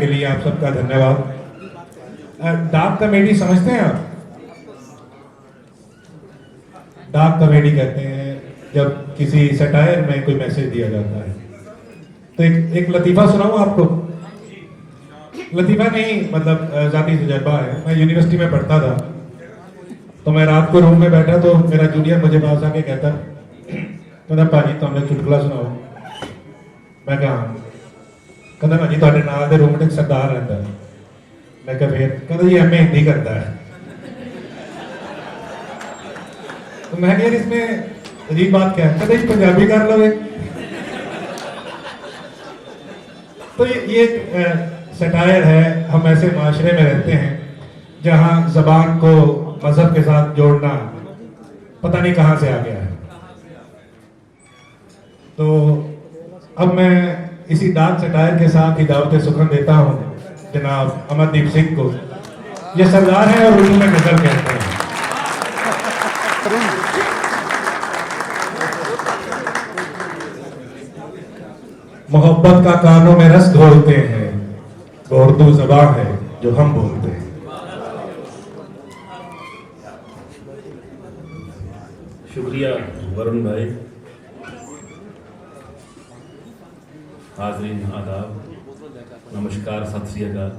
के लिए आप सबका धन्यवाद। डार्क कॉमेडी समझते हैं आप? डार्क कॉमेडी कहते हैं जब किसी सटायर में कोई मैसेज दिया जाता है। तो एक लतीफ़ा सुनाऊं आपको? लतीफ़ा नहीं, मतलब ज़ाती तजुर्बा है। मैं यूनिवर्सिटी में पढ़ता था, तो मैं रात को रूम में बैठा तो मेरा जूनियर मुझे पास आके कहता भाजी तो हमें चुटकुला सुनाओ। मैं कहा कहता भाजी तो नाल दे रूम में एक सरदार रहता है। मैं कहा फिर? कहता जी हमें हिंदी करता है। तो मैं यार इसमें अजीब बात क्या है? कहता जी पंजाबी कर लो एक। तो ये सटायर है। हम ऐसे माशरे में रहते हैं जहां जबान को मजहब के साथ जोड़ना पता नहीं कहां से आ गया है। तो अब मैं इसी डार्क सटायर के साथ ही दावत सुखन देता हूं जनाब अमरदीप सिंह को। ये सरदार है और उर्दू में गजल कहते हैं। मोहब्बत का कानों में रस घोलते हैं, वो उर्दू ज़बान है जो हम बोलते हैं। शुक्रिया वरुण भाई। हाज़रीन आदाब, नमस्कार, सत श्री अकाल।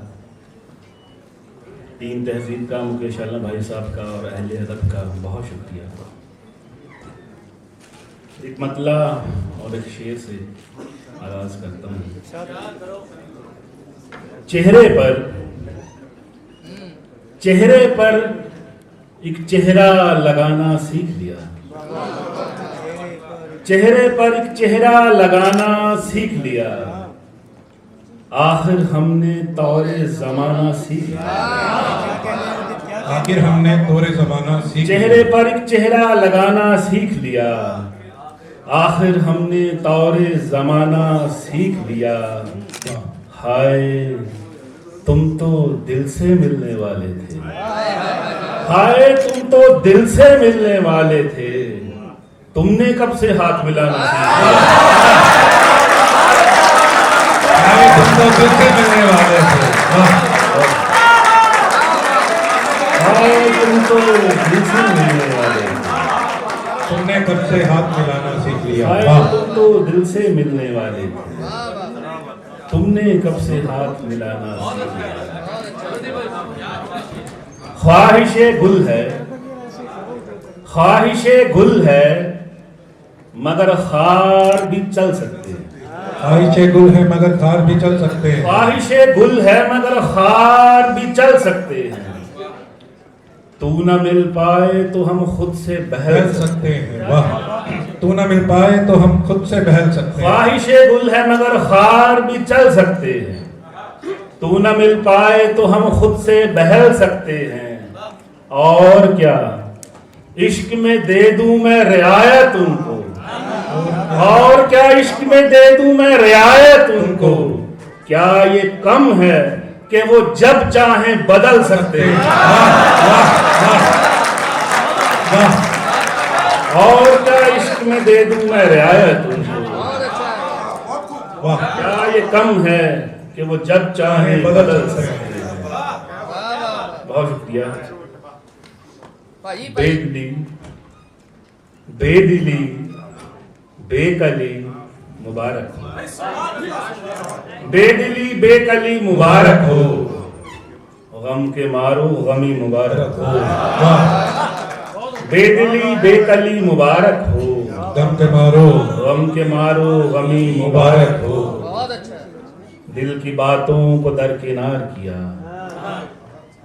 टीम तहजीब का, मुकेश आला भाई साहब का और अहले अदब का बहुत शुक्रिया। एक मतला और एक शेर से आगाज करता हूँ। चेहरे पर एक चेहरा लगाना सीख लिया। चेहरे पर एक चेहरा लगाना सीख लिया। आखिर हमने तौरे ज़माना सीख लिया। आखिर हमने तौरे ज़माना सीख लिया। चेहरे पर एक चेहरा लगाना सीख लिया। आखिर हमने तौरे ज़माना सीख लिया। हाय तुम तो दिल से मिलने वाले थे। हाय तुम तो दिल से मिलने वाले थे। तुमने कब से हाथ मिलाना सीख लिया। हाय तुम तो दिल से मिलने वाले थे। हाय तुम तो दिल से मिलने वाले थे। तुमने कब से हाथ मिलाना सीख लिया। हाय तुम तो दिल से मिलने वाले थे। तुमने कब से हाथ मिलाना सीख लिया। ख्वाहिशे गुल है, ख्वाहिशे गुल है, मगर खार भी चल सकते हैं। ख्वाहिशे गुल है मगर खार भी चल सकते हैं। ख्वाहिशे गुल है मगर खार भी चल सकते हैं। तू न मिल पाए तो हम खुद से बहल सकते हैं। वाह, तू न मिल पाए तो हम खुद से बहल सकते हैं। ख्वाहिशे गुल है मगर खार भी चल सकते हैं। तू न मिल पाए तो हम खुद से बहल सकते हैं। और क्या इश्क में दे दूं मैं रियायत उनको। और क्या इश्क में दे दूं मैं रियायत उनको। क्या ये कम है कि वो जब चाहें बदल सकते हैं। और क्या इश्क में दे दूं मैं रियायत उनको। क्या ये कम है कि वो जब चाहें बदल सकते हैं। बहुत शुक्रिया। बेदिली बेदिली बेकली मुबारक हो। बेदिली बेकली मुबारक हो। गम के मारो गमी मुबारक हो। बेदिली बेकली मुबारक हो। गम के मारो गमी मुबारक हो। दिल की बातों को दरकिनार किया।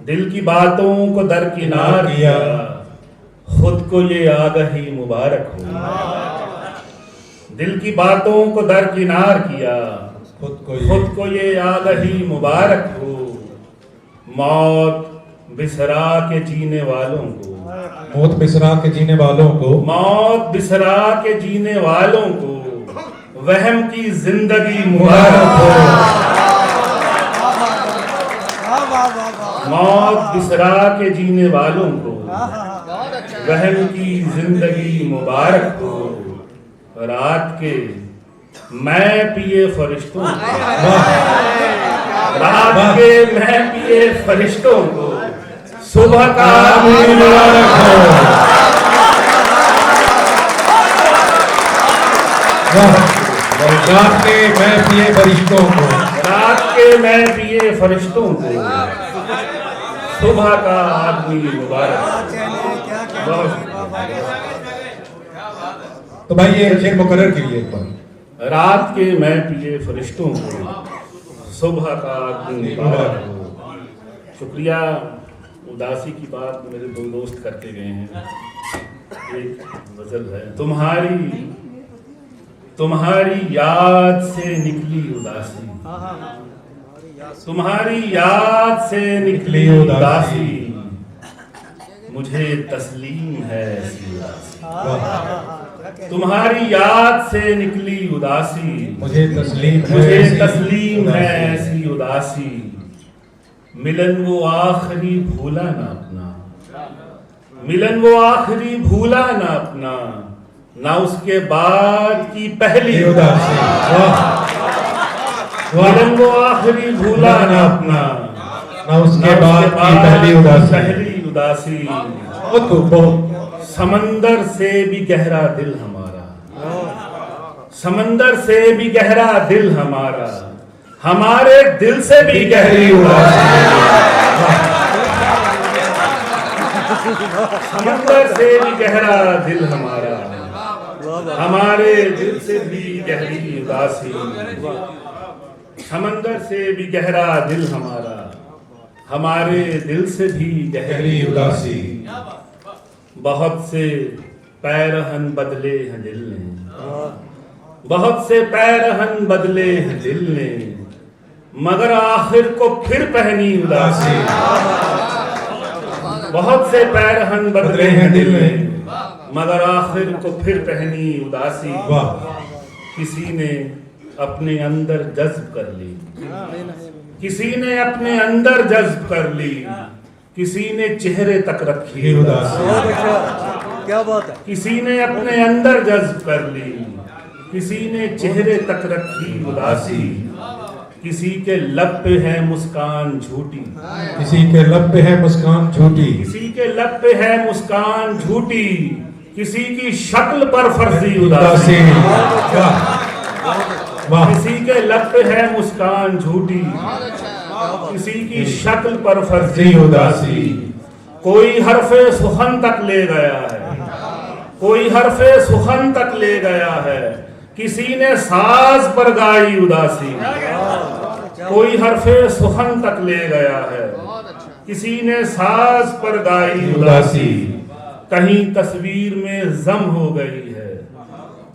दिल की बातों को दरकिनार किया। खुद को ये आगाही मुबारक हो। दिल की बातों को दरकिनार किया। खुद को ये आगाही मुबारक हो। मौत बिसरा के जीने वालों को। मौत बिसरा के जीने वालों को। मौत बिसरा के जीने वालों को वहम की जिंदगी मुबारक हो। मौत बिसरा के जीने वालों को वहम की जिंदगी मुबारक हो। रात के मैं पिए फरिश्तों रात के मैं पिए फरिश्तों को सुबह का ईद मुबारक हो। रात के मैं पिए फरिश्तों को, रात के मैं पिए फरिश्तों को सुबह का आदमी मुबारक। तो भाई ये शेर मुकर्रर कीजिए एक बार। रात के मैं पिए फरिश्तों को सुबह का आदमी मुबारक हो। शुक्रिया। उदासी की बात मेरे दो दोस्त करके गए हैं। एक गजल है, तुम्हारी याद से निकली उदासी, तुम्हारी याद से निकली उदासी, मुझे तस्लीम है ऐसी उदासी। तुम्हारी याद से निकली उदासी, मुझे तस्लीम है ऐसी उदासी। मिलन वो आखिरी भूला ना अपना, मिलन वो आखिरी भूला ना अपना, ना उसके बाद की पहली उदासी। मिलन वो आखिरी भूला ना अपना, ना उसके बाद की पहली उदासी। बहुत समंदर से भी गहरा दिल हमारा, समंदर से भी गहरा दिल हमारा, हमारे दिल से भी गहरी उदासी। समंदर से भी गहरा दिल हमारा, हमारे दिल से भी गहरी उदासी। समंदर से भी गहरा दिल हमारा, हमारे दिल से भी गहरी उदासी। बहुत से पैरहन बदले हैं दिल ने, बहुत से पैरहन बदले हैं दिल ने, मगर आखिर को फिर पहनी उदासी। बहुत से पैरहन बदले हैं दिल ने, मगर आखिर को फिर पहनी उदासी। किसी ने अपने अंदर जज्ब कर ली, किसी ने अपने अंदर जज्ब कर ली, किसी ने चेहरे तक रखी उदासी। क्या बात है। किसी ने अपने अंदर जज्ब कर ली, किसी ने चेहरे तक रखी उदासी। किसी के लब पे है मुस्कान झूठी, किसी के लब पे है मुस्कान झूठी, किसी के लब पे है मुस्कान झूठी, किसी की शक्ल पर फर्जी उदासी। किसी के लब पे है मुस्कान झूठी, किसी की शक्ल पर फर्जी उदासी। कोई हरफे सुखन तक ले गया है, कोई हरफे सुखन तक ले गया है, किसी ने साज पर गाई उदासी। कोई हरफे सुखन तक ले गया है, किसी ने साज पर गाई उदासी। कहीं तस्वीर में जम हो गई है,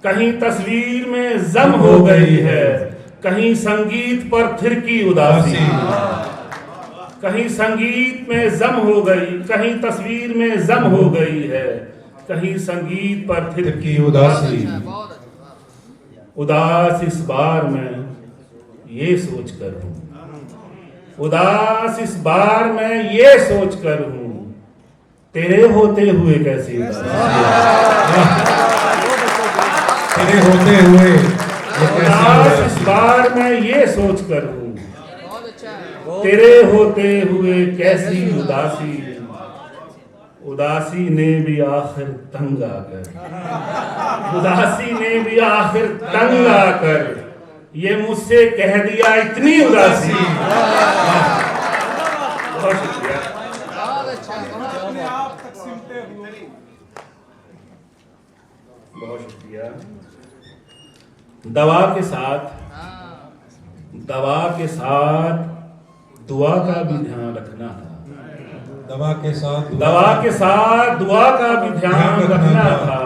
कहीं तस्वीर में जम हो गई है, कहीं संगीत पर थिरकी उदासी। कहीं संगीत में जम हो गई, कहीं तस्वीर में जम हो गई है, कहीं संगीत पर थिरकी उदासी। उदास इस बार मैं ये सोच कर हूँ, उदास इस बार मैं ये सोच कर हूँ, तेरे होते हुए कैसी तेरे होते हुए उदास इस बार मैं ये सोच कर हूँ, तेरे होते हुए कैसी उदासी। उदासी ने भी आखिर तंग आकर, उदासी ने भी आखिर तंग आकर ये मुझसे कह दिया इतनी उदासी। बहुत शुक्रिया। बहुत शुक्रिया। दवा के साथ दुआ का भी ध्यान रखना था, दवा के साथ दुआ का भी ध्यान रखना था।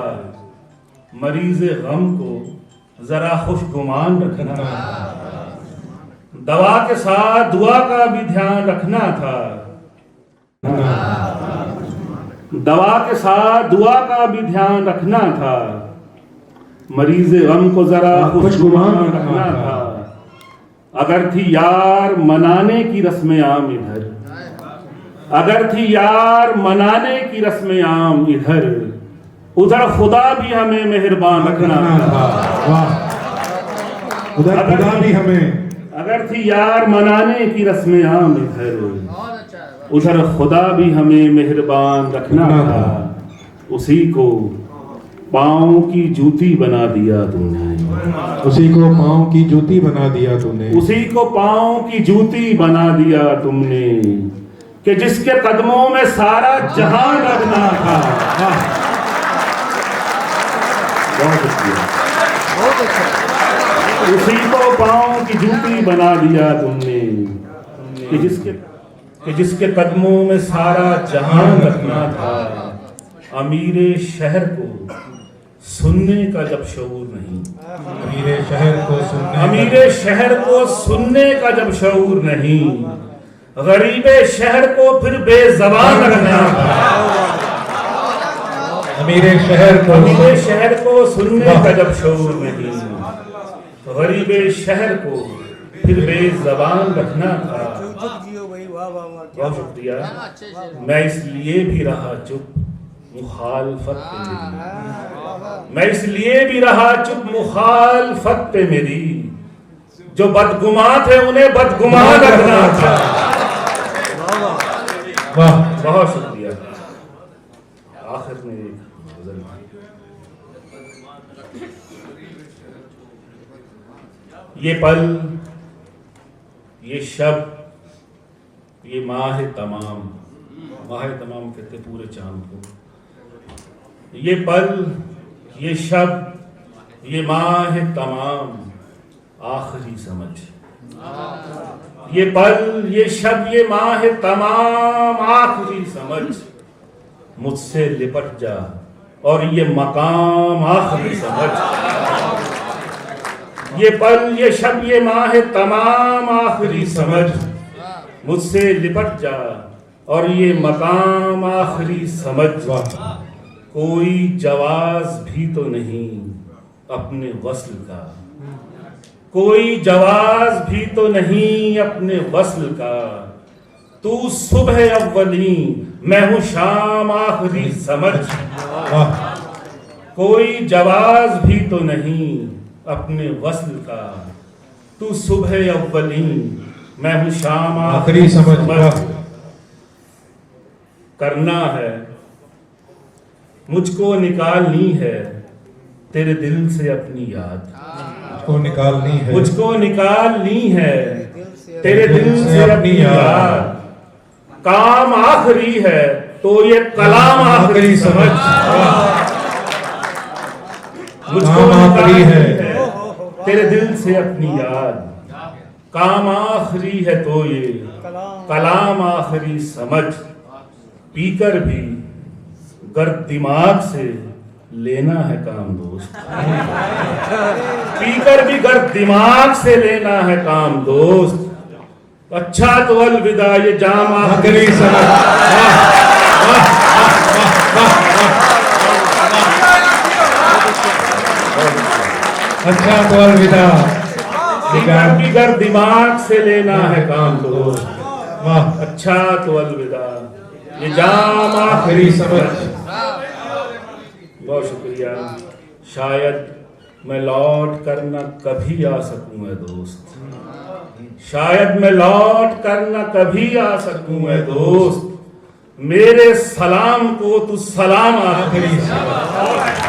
मरीज गम को जरा खुशगुमान रखना था, दवा के साथ दुआ का भी ध्यान रखना था। दवा के साथ दुआ का भी ध्यान रखना था, मरीज गम को जरा खुशगुमान रखना था। अगर थी यार मनाने की रस्म आम इधर, अगर थी यार मनाने की रस्म आम इधर, उधर खुदा भी हमें मेहरबान रखना था। उधर खुदा भी हमें अगर थी यार मनाने की रस्में आम इधर, बहुत अच्छा है, वाह। उधर खुदा भी हमें मेहरबान रखना था। उसी को पाँव की जूती बना दिया तूने, उसी को पाँव की जूती बना दिया तूने, उसी को पाँव की जूती बना दिया तुमने, कि जिसके कदमों में सारा जहां लगना था। बहुत शुक्रिया। बहुत अच्छा। उसी को पाँव की जूती बना दिया तुमने, कि जिसके कदमों में सारा जहां लगना था। अमीरे शहर को सुनने का जब शऊर नहीं, अमीरे शहर को सुनने, अमीरे शहर को सुनने का जब शऊर नहीं, गरीबे शहर को फिर बेज़बान रखना था। अमीरे शहर को, अमीरे शहर को सुनने का जब शऊर नहीं, गरीबे शहर को फिर बेज़बान रखना था। बहुत शुक्रिया। अच्छे से। मैं इसलिए भी रहा चुप मुखालफत पे मेरी, मैं इसलिए भी रहा चुप मुखालफत पे मेरी, जो बदगुमा थे उन्हें बदगुमा रखना था। वाह, बहुत शुक्रिया। आखिर में एक गजल। ये पल, ये शब्द, ये माह तमाम, माह तमाम कहते पूरे चांद को। ये पल, ये शब्द, ये माह तमाम, आखिरी समझ। ये पल, ये शब्द, ये माह तमाम, आखिरी समझ। मुझसे लिपट जा और ये मकाम, आखिरी समझ। ये पल, ये शब्द, ये माह तमाम, आखिरी समझ। मुझसे लिपट जा और ये मकाम, आखिरी समझ। वाह, कोई जवाज भी तो नहीं अपने वस्ल का, कोई जवाज भी तो नहीं अपने वस्ल का। तू सुबह अव्वली, मैं हूं शाम, आखिरी समझ। वाह, कोई जवाज भी तो नहीं अपने वस्ल का। तू सुबह अव्वली, मैं हूं शाम, आखिरी समझ। वाह, करना है मुझको निकालनी है तेरे दिल से अपनी याद, मुझको निकालनी है, मुझको निकालनी है तेरे दिल से अपनी याद। काम आखिरी है तो ये कलाम आखिरी समझ। मुझको काम आखिरी है तेरे दिल से अपनी याद। काम आखिरी है तो ये कलाम आखिरी समझ। पीकर भी गर दिमाग से लेना है काम दोस्त, पीकर भी गर दिमाग से लेना है काम दोस्त। अच्छा तो अलविदा, ये जाम आखिरी समझ। अच्छा तो अलविदा, पीकर भी गर दिमाग से लेना है काम दोस्त। वाह, अच्छा तो अलविदा, ये जाम आखिरी समझ। बहुत शुक्रिया। शायद मैं लौट कर न कभी आ सकूं मैं दोस्त, शायद मैं लौट कर न कभी आ सकूं मैं दोस्त। मेरे सलाम को तू सलाम आखिरी समझ।